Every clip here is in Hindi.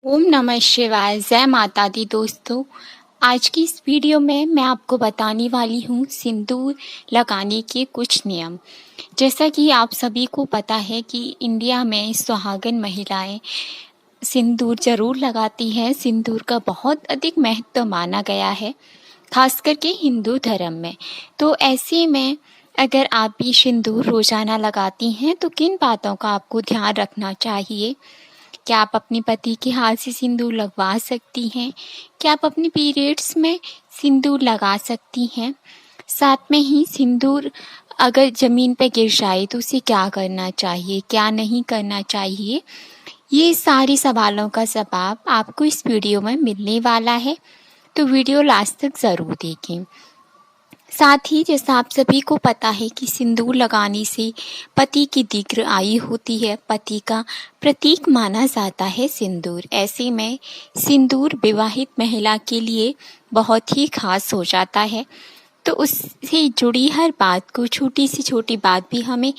ओम नमः शिवाय। जय माता दी। दोस्तों, आज की इस वीडियो में मैं आपको बताने वाली हूँ सिंदूर लगाने के कुछ नियम। जैसा कि आप सभी को पता है कि इंडिया में सुहागन महिलाएं सिंदूर जरूर लगाती हैं। सिंदूर का बहुत अधिक महत्व माना गया है, खास करके हिंदू धर्म में। तो ऐसे में अगर आप भी सिंदूर रोजाना लगाती हैं तो किन बातों का आपको ध्यान रखना चाहिए। क्या आप अपने पति के हाथ से सिंदूर लगवा सकती हैं? क्या आप अपने पीरियड्स में सिंदूर लगा सकती हैं? साथ में ही सिंदूर अगर ज़मीन पे गिर जाए तो उसे क्या करना चाहिए, क्या नहीं करना चाहिए? ये सारे सवालों का जवाब आपको इस वीडियो में मिलने वाला है, तो वीडियो लास्ट तक ज़रूर देखें। साथ ही जैसा आप सभी को पता है कि सिंदूर लगाने से पति की दीर्घ आयु होती है। पति का प्रतीक माना जाता है सिंदूर। ऐसे में सिंदूर विवाहित महिला के लिए बहुत ही खास हो जाता है। तो उससे जुड़ी हर बात को, छोटी से छोटी बात भी हमें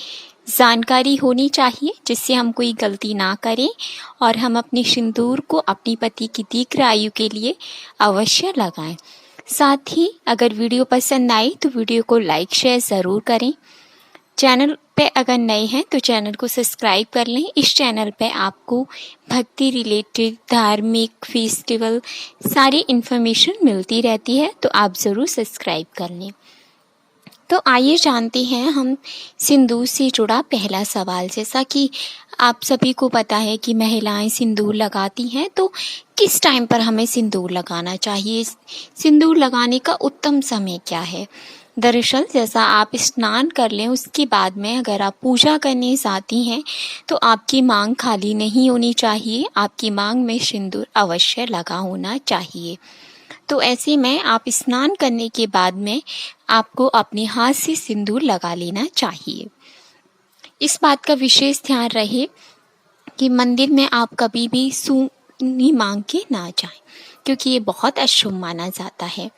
जानकारी होनी चाहिए, जिससे हम कोई गलती ना करें और हम अपने सिंदूर को अपनी पति की दीर्घ आयु के लिए अवश्य लगाएं। साथ ही अगर वीडियो पसंद आई तो वीडियो को लाइक शेयर ज़रूर करें। चैनल पे अगर नए हैं तो चैनल को सब्सक्राइब कर लें। इस चैनल पे आपको भक्ति रिलेटेड, धार्मिक, फेस्टिवल सारी इन्फॉर्मेशन मिलती रहती है, तो आप ज़रूर सब्सक्राइब कर लें। तो आइए जानते हैं हम सिंदूर से जुड़ा पहला सवाल। जैसा कि आप सभी को पता है कि महिलाएं सिंदूर लगाती हैं, तो किस टाइम पर हमें सिंदूर लगाना चाहिए? सिंदूर लगाने का उत्तम समय क्या है? दरअसल जैसा आप स्नान कर लें उसके बाद में अगर आप पूजा करने जाती हैं तो आपकी मांग खाली नहीं होनी चाहिए। आपकी मांग में सिंदूर अवश्य लगा होना चाहिए। तो ऐसे में आप स्नान करने के बाद में आपको अपने हाथ से सिंदूर लगा लेना चाहिए। इस बात का विशेष ध्यान रहे कि मंदिर में आप कभी भी सूनी मांग के ना जाएं, क्योंकि ये बहुत अशुभ माना जाता है।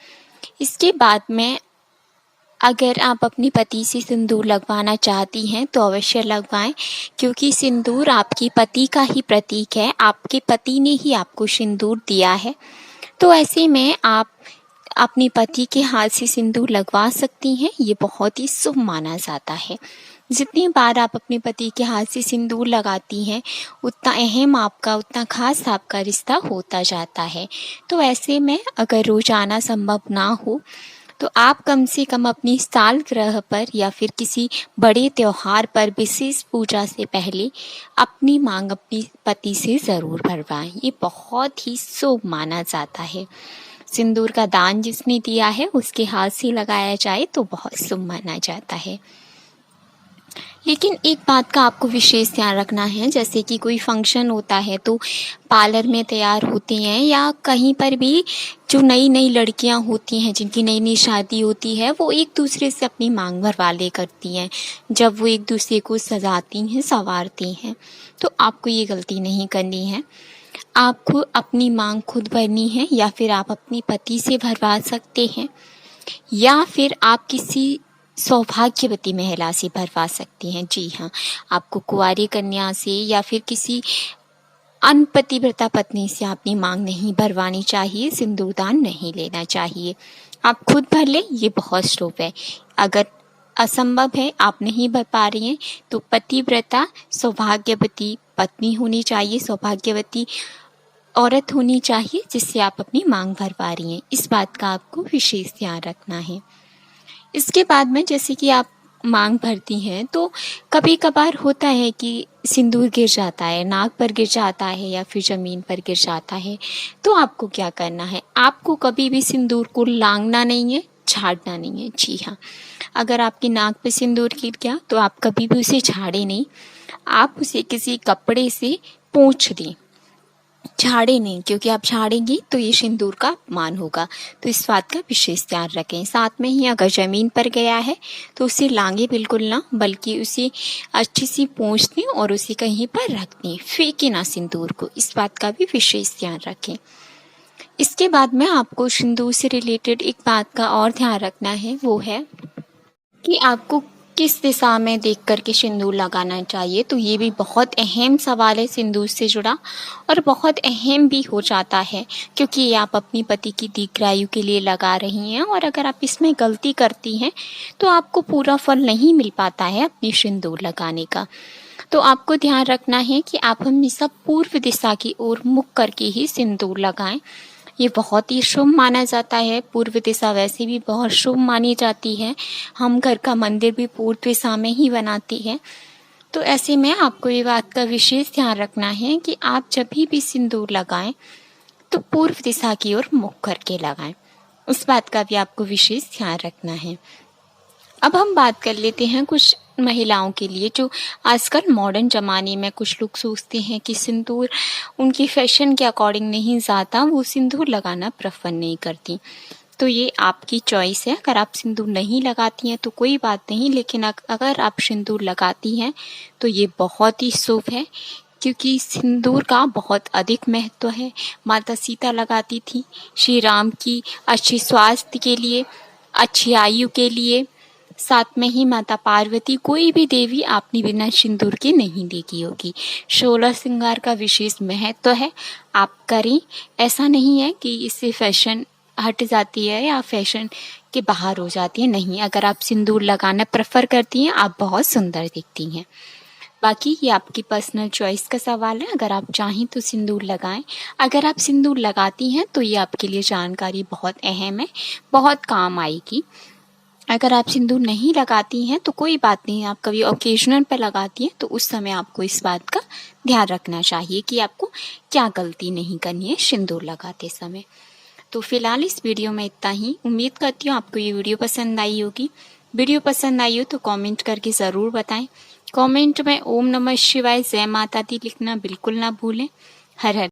इसके बाद में अगर आप अपने पति से सिंदूर लगवाना चाहती हैं तो अवश्य लगवाएं, क्योंकि सिंदूर आपके पति का ही प्रतीक है। आपके पति ने ही आपको सिंदूर दिया है। तो ऐसे में आप अपने पति के हाथ से सिंदूर लगवा सकती हैं। ये बहुत ही शुभ माना जाता है। जितनी बार आप अपने पति के हाथ से सिंदूर लगाती हैं उतना अहम आपका, उतना खास आपका रिश्ता होता जाता है। तो ऐसे में अगर रोजाना संभव ना हो तो आप कम से कम अपनी सालगिरह पर या फिर किसी बड़े त्योहार पर विशेष पूजा से पहले अपनी मांग अपने पति से ज़रूर भरवाएं। ये बहुत ही शुभ माना जाता है। सिंदूर का दान जिसने दिया है उसके हाथ से लगाया जाए तो बहुत शुभ माना जाता है। लेकिन एक बात का आपको विशेष ध्यान रखना है, जैसे कि कोई फंक्शन होता है तो पार्लर में तैयार होती हैं या कहीं पर भी जो नई नई लड़कियां होती हैं जिनकी नई नई शादी होती है, वो एक दूसरे से अपनी मांग भरवा ले करती हैं। जब वो एक दूसरे को सजाती हैं, संवारती हैं, तो आपको ये गलती नहीं करनी है। आपको अपनी मांग खुद भरनी है, या फिर आप अपने पति से भरवा सकते हैं, या फिर आप किसी सौभाग्यवती महिला से भरवा सकती हैं। जी हाँ, आपको कुंवारी कन्या से या फिर किसी अनपतिव्रता पत्नी से अपनी मांग नहीं भरवानी चाहिए, सिंदूरदान नहीं लेना चाहिए। आप खुद भर लें, ये बहुत शुभ है। अगर असंभव है, आप नहीं भर पा रही हैं, तो पतिव्रता सौभाग्यवती पत्नी होनी चाहिए, सौभाग्यवती औरत होनी चाहिए, जिससे आप अपनी मांग भर पा रही हैं। इस बात का आपको विशेष ध्यान रखना है। इसके बाद में जैसे कि आप मांग भरती हैं तो कभी कभार होता है कि सिंदूर गिर जाता है, नाक पर गिर जाता है या फिर ज़मीन पर गिर जाता है। तो आपको क्या करना है? आपको कभी भी सिंदूर को लांघना नहीं है, झाड़ना नहीं है। जी हाँ, अगर आपकी नाक पे सिंदूर गिर गया तो आप कभी भी उसे झाड़े नहीं, आप उसे किसी कपड़े से पोंछ दें, झाड़े नहीं, क्योंकि आप झाड़ेंगी तो ये सिंदूर का अपमान होगा। तो इस बात का विशेष ध्यान रखें। साथ में ही अगर ज़मीन पर गया है तो उसे लांगे बिल्कुल ना, बल्कि उसे अच्छी सी पोंछ दें और उसे कहीं पर रख दें, फेंके ना सिंदूर को। इस बात का भी विशेष ध्यान रखें। इसके बाद में आपको सिंदूर से रिलेटेड एक बात का और ध्यान रखना है, वो है कि आपको किस दिशा में देख कर के सिंदूर लगाना चाहिए, तो ये भी बहुत अहम सवाल है सिंदूर से जुड़ा, और बहुत अहम भी हो जाता है, क्योंकि ये आप अपनी पति की दीर्घायु के लिए लगा रही हैं, और अगर आप इसमें गलती करती हैं तो आपको पूरा फल नहीं मिल पाता है अपनी सिंदूर लगाने का। तो आपको ध्यान रखना है कि आप हमेशा पूर्व दिशा की ओर मुख करके ही सिंदूर लगाएं। ये बहुत ही शुभ माना जाता है। पूर्व दिशा वैसे भी बहुत शुभ मानी जाती है। हम घर का मंदिर भी पूर्व दिशा में ही बनाते हैं। तो ऐसे में आपको ये बात का विशेष ध्यान रखना है कि आप जब भी सिंदूर लगाएं तो पूर्व दिशा की ओर मुख करके लगाएं। उस बात का भी आपको विशेष ध्यान रखना है। अब हम बात कर लेते हैं कुछ महिलाओं के लिए, जो आजकल मॉडर्न ज़माने में कुछ लोग सोचते हैं कि सिंदूर उनकी फैशन के अकॉर्डिंग नहीं जाता, वो सिंदूर लगाना प्रेफर नहीं करती। तो ये आपकी चॉइस है। अगर आप सिंदूर नहीं लगाती हैं तो कोई बात नहीं, लेकिन अगर आप सिंदूर लगाती हैं तो ये बहुत ही शुभ है, क्योंकि सिंदूर का बहुत अधिक महत्व है। माता सीता लगाती थी श्री राम की अच्छी स्वास्थ्य के लिए, अच्छी आयु के लिए। साथ में ही माता पार्वती, कोई भी देवी आपने बिना सिंदूर के नहीं देखी होगी। 16 श्रृंगार का विशेष महत्व है, आप करें। ऐसा नहीं है कि इससे फैशन हट जाती है या फैशन के बाहर हो जाती है, नहीं। अगर आप सिंदूर लगाना प्रेफर करती हैं, आप बहुत सुंदर दिखती हैं। बाकी ये आपकी पर्सनल चॉइस का सवाल है। अगर आप चाहें तो सिंदूर लगाएं। अगर आप सिंदूर लगाती हैं तो ये आपके लिए जानकारी बहुत अहम है, बहुत काम आएगी। अगर आप सिंदूर नहीं लगाती हैं तो कोई बात नहीं, आप कभी ओकेजनल पे लगाती हैं तो उस समय आपको इस बात का ध्यान रखना चाहिए कि आपको क्या गलती नहीं करनी है सिंदूर लगाते समय। तो फिलहाल इस वीडियो में इतना ही। उम्मीद करती हूँ आपको ये वीडियो पसंद आई होगी। वीडियो पसंद आई हो तो कमेंट करके ज़रूर बताएं। कमेंट में ओम नमः शिवाय, जय माता दी लिखना बिल्कुल ना भूलें। हर हर